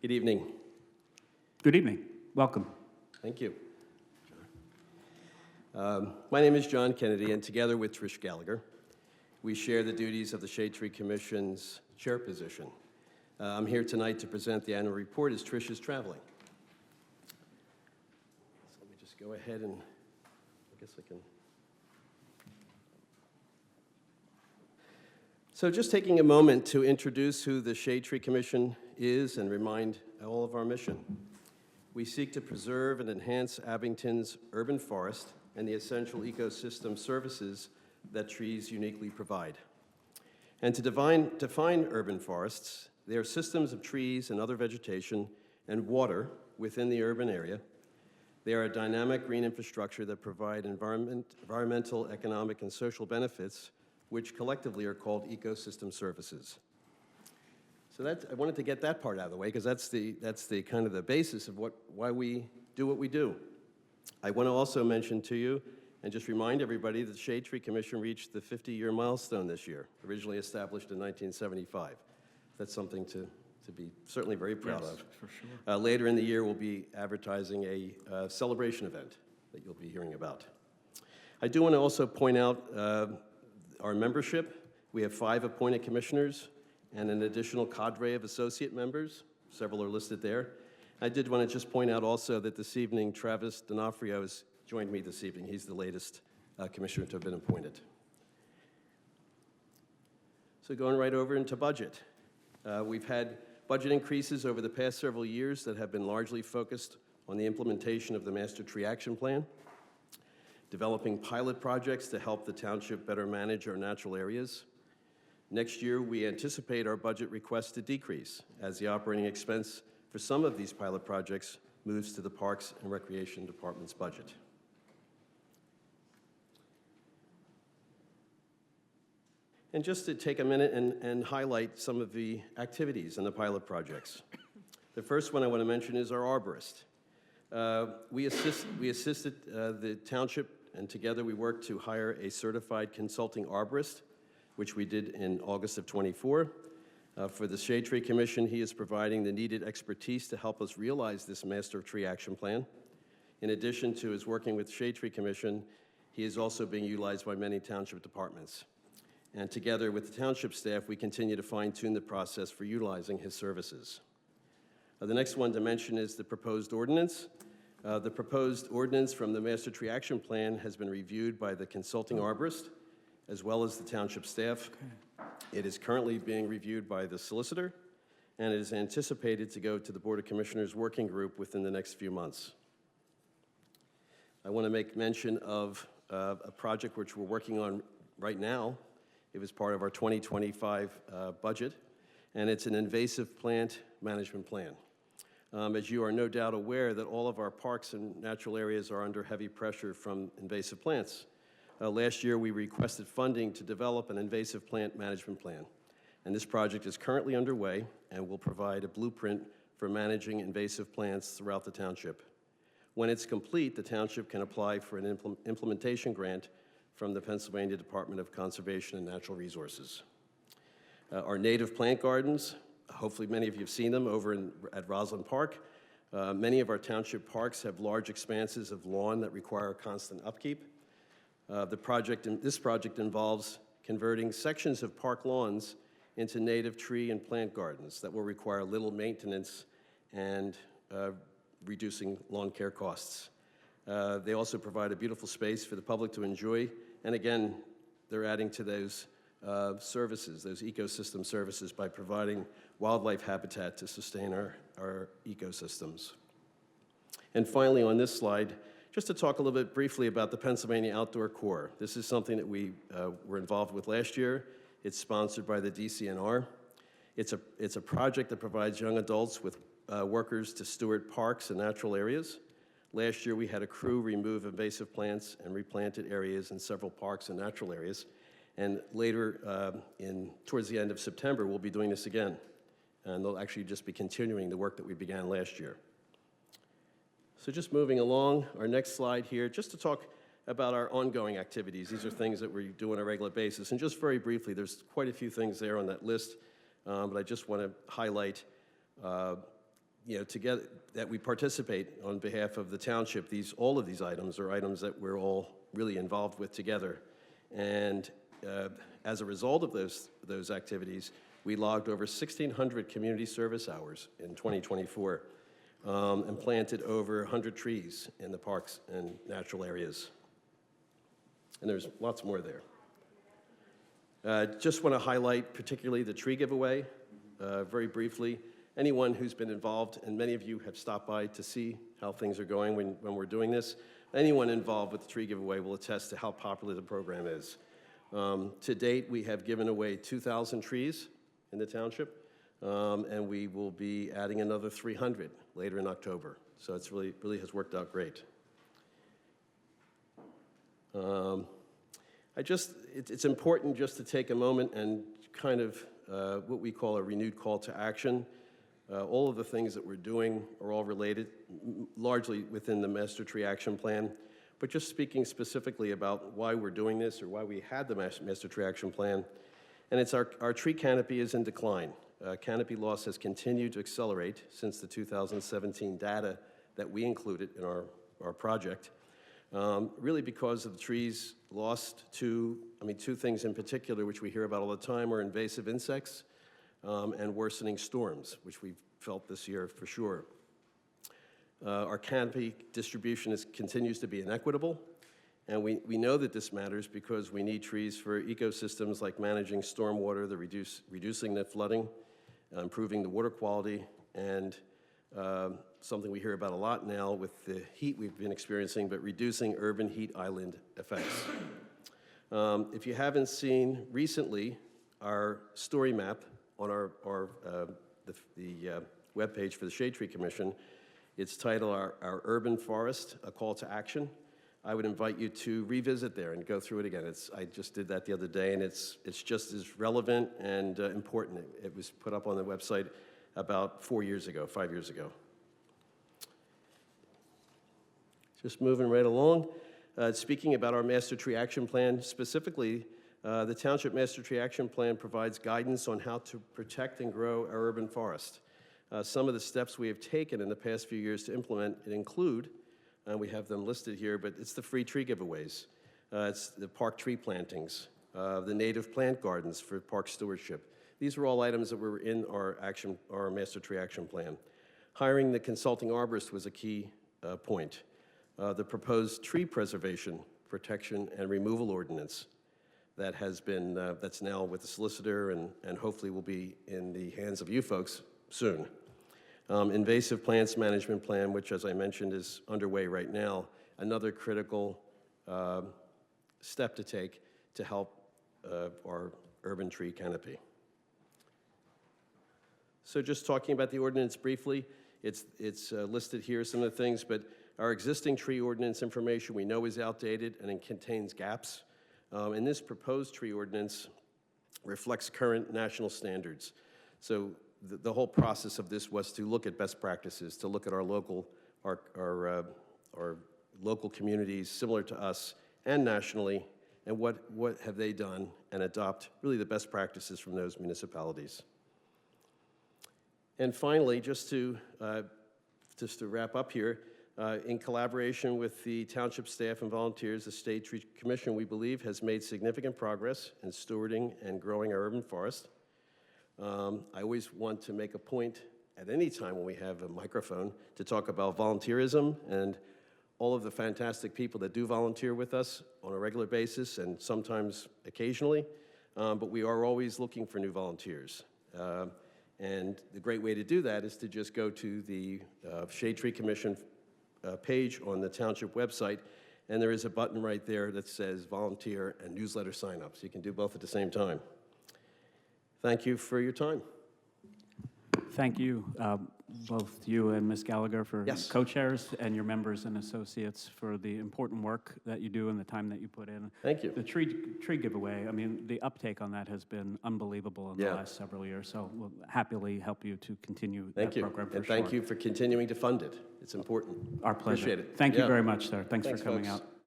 Good evening. Good evening. Welcome. Thank you. My name is John Kennedy, and together with Trish Gallagher, we share the duties of the Shade Tree Commission's chair position. I'm here tonight to present the annual report as Trish is traveling. So let me just go ahead and, I guess I can. So just taking a moment to introduce who the Shade Tree Commission is and remind all of our mission. We seek to preserve and enhance Abington's urban forest and the essential ecosystem services that trees uniquely provide. And to define urban forests, they are systems of trees and other vegetation and water within the urban area. They are a dynamic green infrastructure that provide environmental, economic, and social benefits, which collectively are called ecosystem services. So I wanted to get that part out of the way because that's the kind of the basis of why we do what we do. I want to also mention to you and just remind everybody that the Shade Tree Commission reached the 50-year milestone this year, originally established in 1975. That's something to be certainly very proud of. For sure. Later in the year, we'll be advertising a celebration event that you'll be hearing about. I do want to also point out our membership. We have 5 appointed commissioners and an additional cadre of associate members. Several are listed there. I did want to just point out also that this evening, Travis D'Onofrio has joined me this evening. He's the latest commissioner to have been appointed. So going right over into budget. We've had budget increases over the past several years that have been largely focused on the implementation of the Master Tree Action Plan, developing pilot projects to help the township better manage our natural areas. Next year, we anticipate our budget request to decrease as the operating expense for some of these pilot projects moves to the Parks and Recreation Department's budget. And just to take a minute and highlight some of the activities in the pilot projects. The first one I want to mention is our arborist. We assisted the township, and together we worked to hire a certified consulting arborist, which we did in August of '24. For the Shade Tree Commission, he is providing the needed expertise to help us realize this Master Tree Action Plan. In addition to his working with Shade Tree Commission, he is also being utilized by many township departments. And together with the township staff, we continue to fine-tune the process for utilizing his services. The next one to mention is the proposed ordinance. The proposed ordinance from the Master Tree Action Plan has been reviewed by the consulting arborist, as well as the township staff. Okay. It is currently being reviewed by the solicitor, and it is anticipated to go to the Board of Commissioners Working Group within the next few months. I want to make mention of a project which we're working on right now. It was part of our 2025 budget, and it's an invasive plant management plan. As you are no doubt aware that all of our parks and natural areas are under heavy pressure from invasive plants. Last year, we requested funding to develop an invasive plant management plan, and this project is currently underway and will provide a blueprint for managing invasive plants throughout the township. When it's complete, the township can apply for an implementation grant from the Pennsylvania Department of Conservation and Natural Resources. Our native plant gardens, hopefully many of you have seen them over at Roslyn Park. Many of our township parks have large expanses of lawn that require constant upkeep. This project involves converting sections of park lawns into native tree and plant gardens that will require little maintenance and reducing lawn care costs. They also provide a beautiful space for the public to enjoy, and again, they're adding to those services, those ecosystem services, by providing wildlife habitat to sustain our ecosystems. And finally, on this slide, just to talk a little bit briefly about the Pennsylvania Outdoor Corps. This is something that we were involved with last year. It's sponsored by the DCNR. It's a project that provides young adults with workers to steward parks and natural areas. Last year, we had a crew remove invasive plants and replanted areas in several parks and natural areas. And later, towards the end of September, we'll be doing this again. And they'll actually just be continuing the work that we began last year. So just moving along, our next slide here, just to talk about our ongoing activities. These are things that we do on a regular basis. And just very briefly, there's quite a few things there on that list, but I just want to highlight together, that we participate on behalf of the township. All of these items are items that we're all really involved with together. And as a result of those activities, we logged over 1,600 community service hours in 2024 and planted over 100 trees in the parks and natural areas. And there's lots more there. Just want to highlight particularly the tree giveaway very briefly. Anyone who's been involved, and many of you have stopped by to see how things are going when we're doing this, anyone involved with the tree giveaway will attest to how popular the program is. To date, we have given away 2,000 trees in the township, and we will be adding another 300 later in October. So it's really has worked out great. It's important just to take a moment and kind of what we call a renewed call to action. All of the things that we're doing are all related, largely within the Master Tree Action Plan. But just speaking specifically about why we're doing this or why we had the Master Tree Action Plan, and it's our tree canopy is in decline. Canopy loss has continued to accelerate since the 2017 data that we included in our project. Really because of the trees lost two things in particular, which we hear about all the time, are invasive insects and worsening storms, which we've felt this year for sure. Our canopy distribution continues to be inequitable, and we know that this matters because we need trees for ecosystems like managing stormwater, reducing the flooding, improving the water quality, and something we hear about a lot now with the heat we've been experiencing, but reducing urban heat island effects. If you haven't seen recently our story map on the webpage for the Shade Tree Commission, it's titled Our Urban Forest, A Call to Action. I would invite you to revisit there and go through it again. I just did that the other day, and it's just as relevant and important. It was put up on the website about 5 years ago. Just moving right along. Speaking about our Master Tree Action Plan, specifically, the Township Master Tree Action Plan provides guidance on how to protect and grow our urban forest. Some of the steps we have taken in the past few years to implement it include, and we have them listed here, but it's the free tree giveaways, it's the park tree plantings, the native plant gardens for park stewardship. These are all items that were in our Master Tree Action Plan. Hiring the consulting arborist was a key point. The proposed tree preservation, protection, and removal ordinance that has been, that's now with the solicitor and hopefully will be in the hands of you folks soon. Invasive plants management plan, which as I mentioned is underway right now, another critical step to take to help our urban tree canopy. So just talking about the ordinance briefly, it's listed here, some of the things, but our existing tree ordinance information we know is outdated and it contains gaps. And this proposed tree ordinance reflects current national standards. So the whole process of this was to look at best practices, to look at our local communities similar to us and nationally, and what have they done, and adopt really the best practices from those municipalities. And finally, just to wrap up here, in collaboration with the township staff and volunteers, the Shade Tree Commission, we believe, has made significant progress in stewarding and growing our urban forest. I always want to make a point at any time when we have a microphone to talk about volunteerism and all of the fantastic people that do volunteer with us on a regular basis and sometimes occasionally, but we are always looking for new volunteers. And the great way to do that is to just go to the Shade Tree Commission page on the township website, and there is a button right there that says volunteer and newsletter sign up, so you can do both at the same time. Thank you for your time. Thank you, both you and Ms. Gallagher, for Yes. co-chairs, and your members and associates for the important work that you do and the time that you put in. Thank you. The tree giveaway, I mean, the uptake on that has been unbelievable in the last several years, so we'll happily help you to continue that program for sure. And thank you for continuing to fund it. It's important. Our pleasure. Appreciate it. Thank you very much, sir. Thanks for coming folks. out.